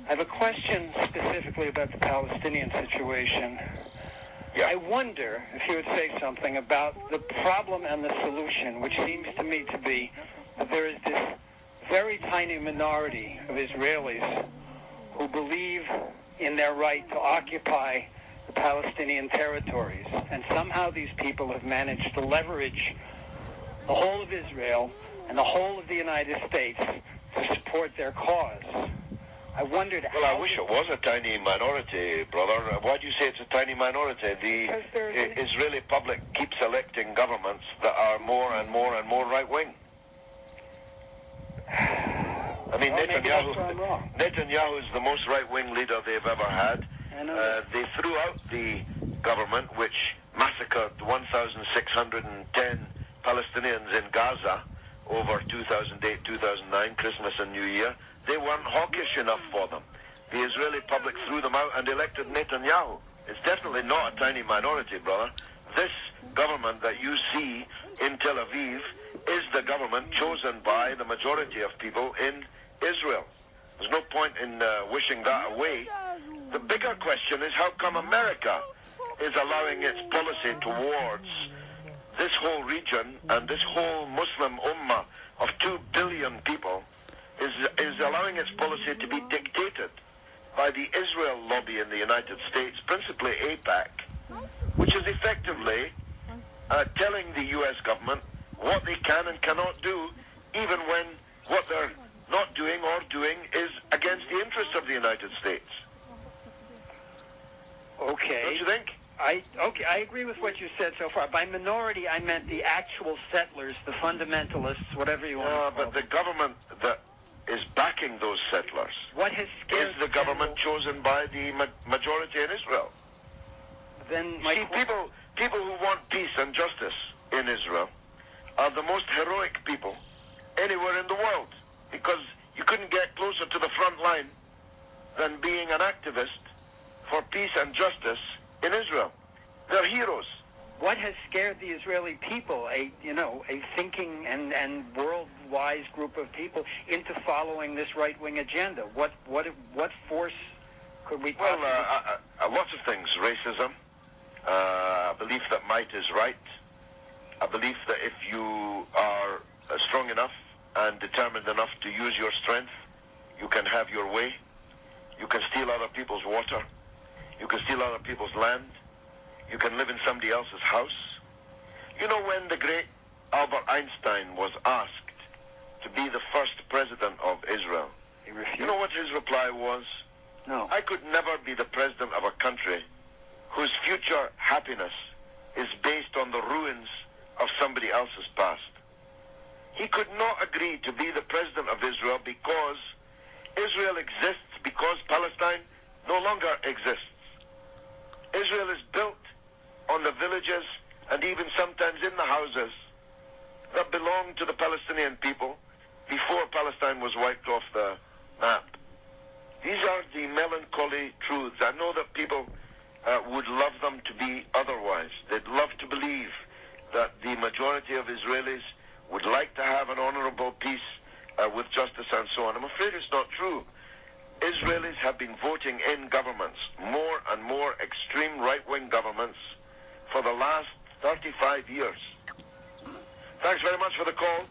I have a question specifically about the Palestinian situation. Yeah. I wonder if you would say something about the problem and the solution, which seems to me to be that there is this very tiny minority of Israelis who believe in their right to occupy the Palestinian territories. And somehow these people have managed to leverage the whole of Israel and the whole of the United States to support their cause. I wondered Well, I wish it was a tiny minority, brother. Why do you say it's a tiny minority? The Israeli public keeps electing governments that are more and more and more right-wing. I mean, Netanyahu is the most right-wing leader they've ever had. They threw out the government, which massacred 1,610 Palestinians in Gaza over 2008, 2009, Christmas and New Year. They weren't hawkish enough for them. The Israeli public threw them out and elected Netanyahu. It's definitely not a tiny minority, brother. This government that you see in Tel Aviv is the government chosen by the majority of people in Israel. There's no point in wishing that away. The bigger question is how come America is allowing its policy towards this whole region and this whole Muslim ummah of 2 billion people is allowing its policy to be dictated by the Israel lobby in the United States, principally AIPAC, which is effectively telling the U.S. government what they can and cannot do, even when what they're not doing or doing is against the interests of the United States. Okay. Don't you think? I agree with what you said so far. By minority, I meant the actual settlers, the fundamentalists, whatever you want to call them. But the government that is backing those settlers what has scared is the government chosen by the majority in Israel. Then people who want peace and justice in Israel are the most heroic people anywhere in the world, because you couldn't get closer to the front line than being an activist for peace and justice in Israel. They're heroes. What has scared the Israeli people, a thinking and world-wise group of people, into following this right-wing agenda? What force could we possibly... Well, lots of things. Racism, a belief that might is right, a belief that if you are strong enough and determined enough to use your strength, you can have your way. You can steal other people's water. You can steal other people's land. You can live in somebody else's house. You know, when the great Albert Einstein was asked to be the first president of Israel, he refused. You know what his reply was? No. I could never be the president of a country whose future happiness is based on the ruins of somebody else's past. He could not agree to be the president of Israel because Israel exists because Palestine no longer exists. Israel is built on the villages and even sometimes in the houses that belonged to the Palestinian people before Palestine was wiped off the map. These are the melancholy truths. I know that people would love them to be otherwise. They'd love to believe that the majority of Israelis would like to have an honorable peace with justice and so on. I'm afraid it's not true. Israelis have been voting in governments, more and more extreme right-wing governments, for the last 35 years. Thanks very much for the call.